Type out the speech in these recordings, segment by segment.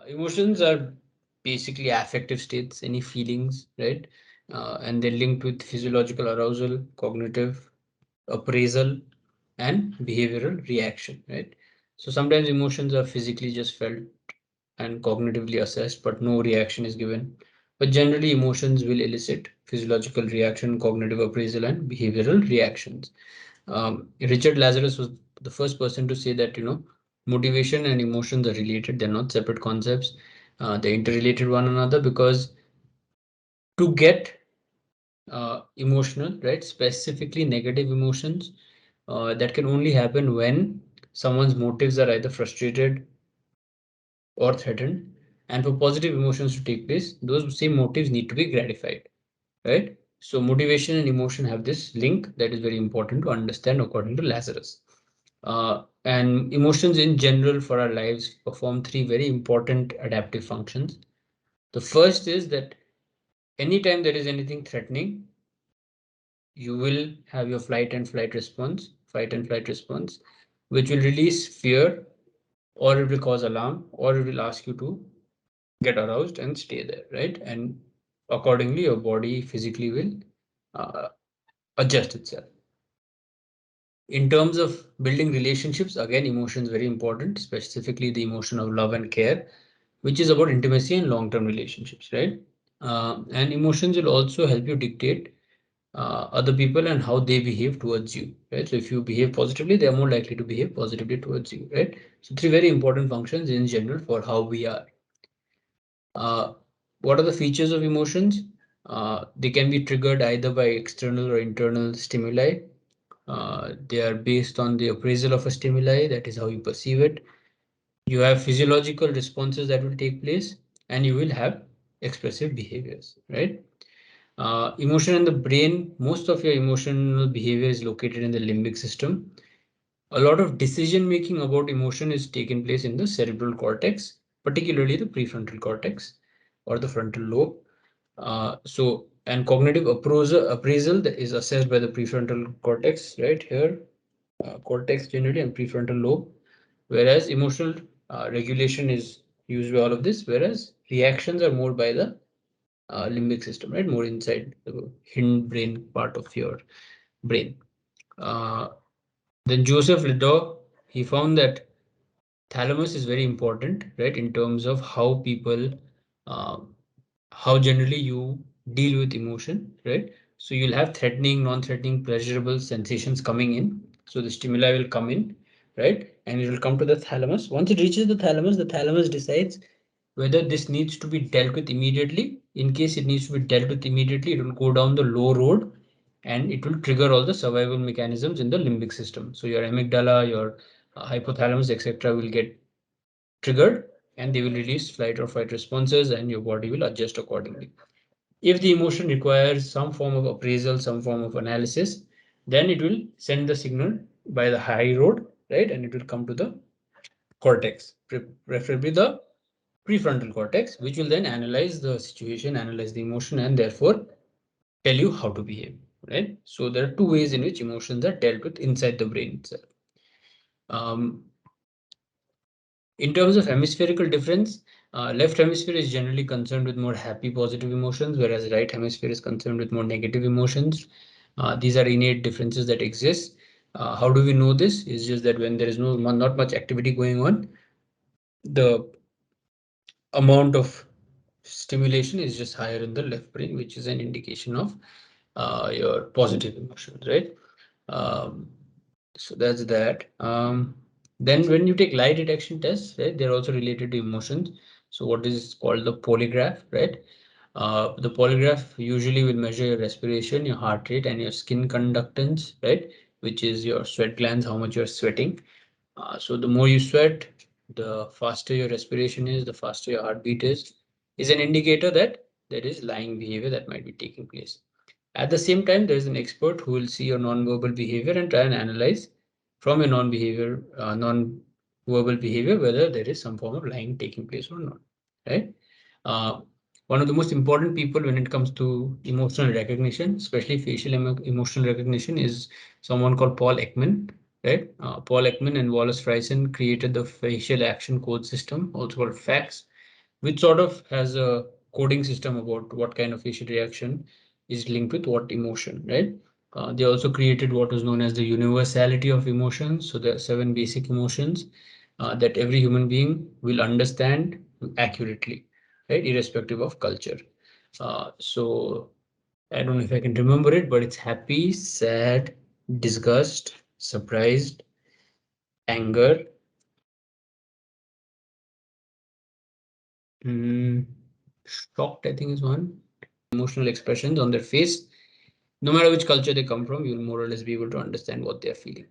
Emotions are basically affective states, any feelings, right? And they're linked with physiological arousal, cognitive appraisal, and behavioral reaction, right? So sometimes emotions are physically just felt and cognitively assessed, but no reaction is given. But generally, emotions will elicit physiological reaction, cognitive appraisal, and behavioral reactions. Richard Lazarus was the first person to say that, motivation and emotions are related, they're not separate concepts. They interrelated one another because to get emotional, right, specifically negative emotions, that can only happen when someone's motives are either frustrated or threatened. And for positive emotions to take place, those same motives need to be gratified, right? So motivation and emotion have this link that is very important to understand according to Lazarus. And emotions in general for our lives perform three very important adaptive functions. The first is that anytime there is anything threatening, you will have your fight and flight response, which will release fear, or it will cause alarm, or it will ask you to get aroused and stay there, right? And accordingly, your body physically will uh, adjust itself. In terms of building relationships, again, emotions very important, specifically the emotion of love and care, which is about intimacy and long-term relationships, right? And emotions will also help you dictate other people and how they behave towards you, right? So if you behave positively, they are more likely to behave positively towards you, right? So three very important functions in general for how we are. Uh, what are the features of emotions? They can be triggered either by external or internal stimuli. They are based on the appraisal of a stimuli, that is how you perceive it. You have physiological responses that will take place, and you will have expressive behaviors, right? Emotion in the brain, most of your emotional behavior is located in the limbic system. A lot of decision making about emotion is taken place in the cerebral cortex, particularly the prefrontal cortex or the frontal lobe. And cognitive appraisal that is assessed by the prefrontal cortex, right here, cortex generally and prefrontal lobe, whereas emotional regulation is used by all of this, whereas reactions are more by the limbic system, right? More inside the hindbrain part of your brain. Uh, then Joseph Liddell, he found that thalamus is very important, right, in terms of uh, how generally you deal with emotion, right? So you'll have threatening, non-threatening, pleasurable sensations coming in. So the stimuli will come in, right, and it will come to the thalamus. Once it reaches the thalamus decides whether this needs to be dealt with immediately. In case it needs to be dealt with immediately, it will go down the low road and it will trigger all the survival mechanisms in the limbic system. So your amygdala, your hypothalamus, etc., will get triggered and they will release flight or fight responses and your body will adjust accordingly. If the emotion requires some form of appraisal, some form of analysis, then it will send the signal by the high road, right? And it will come to the cortex, preferably the prefrontal cortex, which will then analyze the situation, analyze the emotion, and therefore tell you how to behave, right? So there are two ways in which emotions are dealt with inside the brain itself. Um, In terms of hemispherical difference, left hemisphere is generally concerned with more happy, positive emotions, whereas right hemisphere is concerned with more negative emotions. These are innate differences that exist. How do we know this? It's just that when there is not much activity going on, the amount of stimulation is just higher in the left brain, which is an indication of your positive emotions, right? Um, so that's that. Then when you take lie detection tests, right, they're also related to emotions. So what is called the polygraph, right? The polygraph usually will measure your respiration, your heart rate, and your skin conductance, right? Which is your sweat glands, how much you're sweating. So the more you sweat, the faster your respiration is, the faster your heartbeat is an indicator that there is lying behavior that might be taking place. At the same time, there is an expert who will see your non-verbal behavior and try and analyze from your non-verbal behavior whether there is some form of lying taking place or not. Right? Uh, One of the most important people when it comes to emotional recognition, especially facial emotional recognition, is someone called Paul Ekman. Right? Paul Ekman and Wallace Friesen created the facial action code system, also called FACS, which sort of has a coding system about what kind of facial reaction is linked with what emotion, right? They also created what is known as the universality of emotions. So there are seven basic emotions that every human being will understand accurately, right, irrespective of culture. So I don't know if I can remember it, but it's happy, sad, disgust, surprised, anger, mm, shocked, I think is one. Emotional expressions on their face. No matter which culture they come from, you'll more or less be able to understand what they're feeling.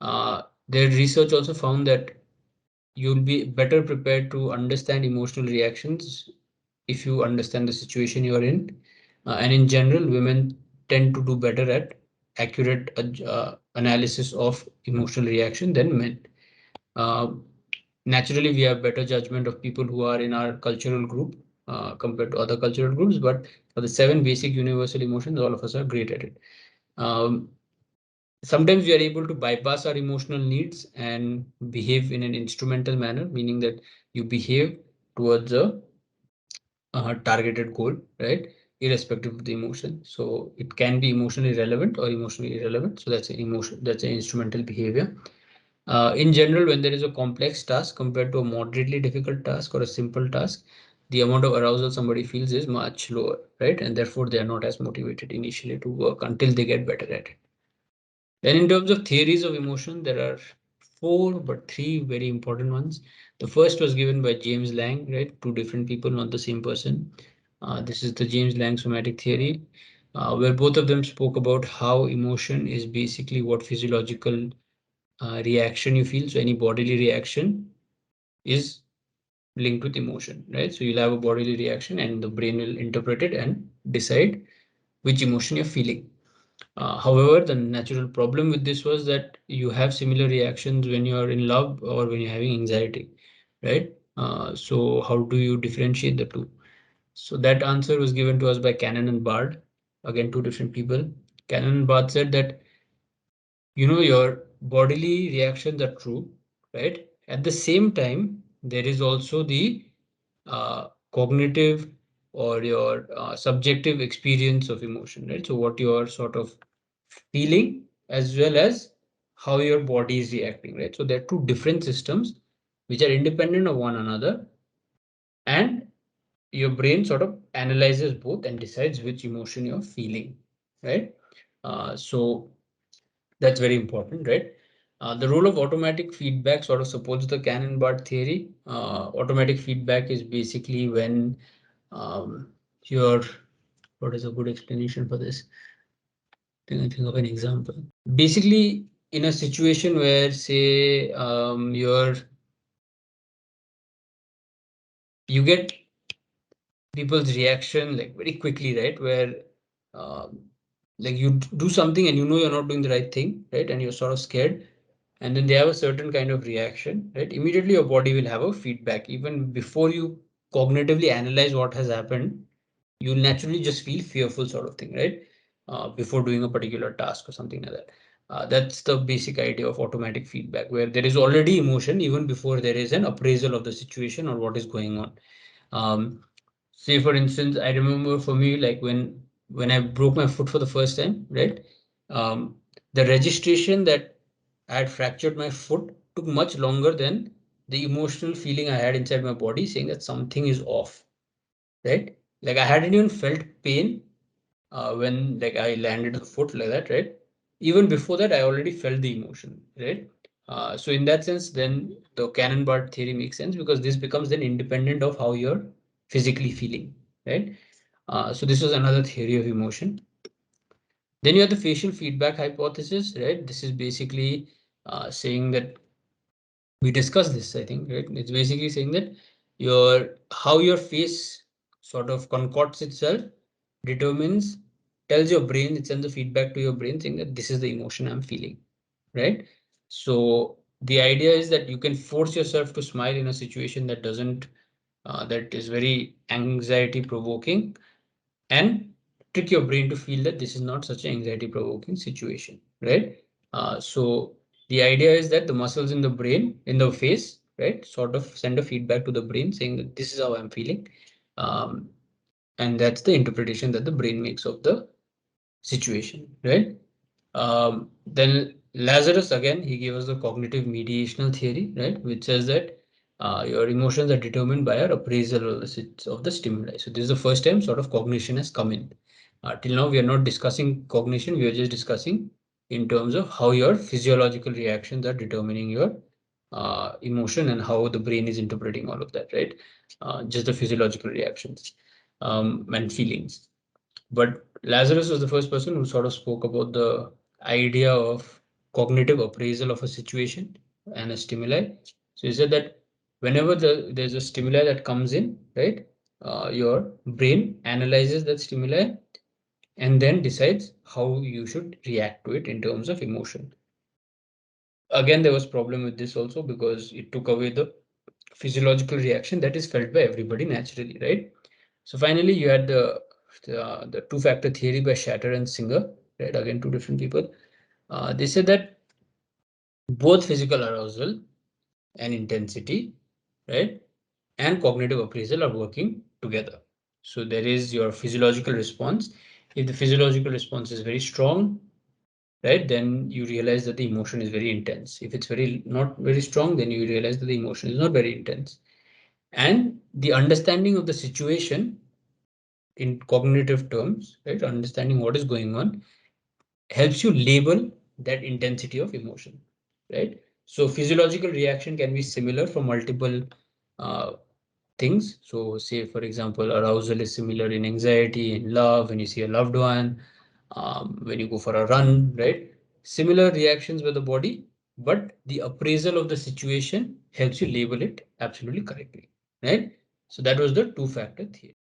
Their research also found that you'll be better prepared to understand emotional reactions if you understand the situation you're in. And in general, women tend to do better at accurate analysis of emotional reaction than men. Uh, Naturally, we have better judgment of people who are in our cultural group compared to other cultural groups, but for the seven basic universal emotions, all of us are great at it. Um, Sometimes we are able to bypass our emotional needs and behave in an instrumental manner, meaning that you behave towards a targeted goal, right? Irrespective of the emotion. So it can be emotionally relevant or emotionally irrelevant. So that's an emotion, that's an instrumental behavior. In general, when there is a complex task compared to a moderately difficult task or a simple task, the amount of arousal somebody feels is much lower, right? And therefore, they are not as motivated initially to work until they get better at it. Then, in terms of theories of emotion, there are four, but three very important ones. The first was given by James Lang, right? Two different people, not the same person. This is the James Lang somatic theory, where both of them spoke about how emotion is basically what physiological reaction you feel. So any bodily reaction is linked with emotion, right? So you'll have a bodily reaction and the brain will interpret it and decide which emotion you're feeling. However, the natural problem with this was that you have similar reactions when you're in love or when you're having anxiety, right? So how do you differentiate the two? So that answer was given to us by Cannon and Bard, again, two different people. Cannon and Bard said that your bodily reactions are true, right? At the same time, there is also the cognitive or your subjective experience of emotion, right? So what you are sort of feeling as well as how your body is reacting, right? So there are two different systems which are independent of one another, and your brain sort of analyzes both and decides which emotion you're feeling, right? So that's very important, right? The role of automatic feedback sort of supports the Cannon-Bard theory. Automatic feedback is basically when um, your what is a good explanation for this? Think of an example. Basically, in a situation where, say, you get people's reaction like very quickly, right? Where um, like you do something and you know you're not doing the right thing, right? And you're sort of scared, and then they have a certain kind of reaction, right? Immediately your body will have a feedback. Even before you cognitively analyze what has happened, you'll naturally just feel fearful sort of thing, right? Before doing a particular task or something like that. That's the basic idea of automatic feedback, where there is already emotion even before there is an appraisal of the situation or what is going on. Um, Say for instance, I remember for me, like when I broke my foot for the first time, right? Um, the registration that I had fractured my foot took much longer than the emotional feeling I had inside my body saying that something is off, right? Like I hadn't even felt pain when like I landed the foot like that, right? Even before that, I already felt the emotion, right? So in that sense, then the Cannon-Bard theory makes sense because this becomes then independent of how you're physically feeling, right? So this was another theory of emotion. Then you have the facial feedback hypothesis, right? This is basically saying that we discussed this, I think, right? It's basically saying that how your face sort of concocts itself determines, tells your brain, it sends a feedback to your brain saying that this is the emotion I'm feeling, right? So the idea is that you can force yourself to smile in a situation that is very anxiety provoking, and trick your brain to feel that this is not such an anxiety provoking situation, right? So the idea is that the muscles in the brain, in the face, right? Sort of send a feedback to the brain saying that this is how I'm feeling. Um, and that's the interpretation that the brain makes of the situation, right? Then Lazarus, again, he gave us the cognitive mediational theory, right, which says that your emotions are determined by our appraisal of the stimuli. So this is the first time sort of cognition has come in. Till now, we are not discussing cognition. We are just discussing in terms of how your physiological reactions are determining your emotion and how the brain is interpreting all of that, right? Just the physiological reactions and feelings. But Lazarus was the first person who sort of spoke about the idea of cognitive appraisal of a situation and a stimuli. So he said that whenever there's a stimuli that comes in, right, your brain analyzes that stimuli and then decides how you should react to it in terms of emotion. Again, there was problem with this also because it took away the physiological reaction that is felt by everybody naturally, right? So finally, you had the two-factor theory by Shatter and Singer, right? Again, two different people. They said that both physical arousal and intensity, right, and cognitive appraisal are working together. So there is your physiological response. If the physiological response is very strong, right, then you realize that the emotion is very intense. If it's very not very strong, then you realize that the emotion is not very intense. And the understanding of the situation in cognitive terms, right, understanding what is going on helps you label that intensity of emotion, right? So physiological reaction can be similar for multiple uh, things. So say, for example, arousal is similar in anxiety, in love, when you see a loved one, when you go for a run, right? Similar reactions with the body, but the appraisal of the situation helps you label it absolutely correctly, right? So that was the two-factor theory.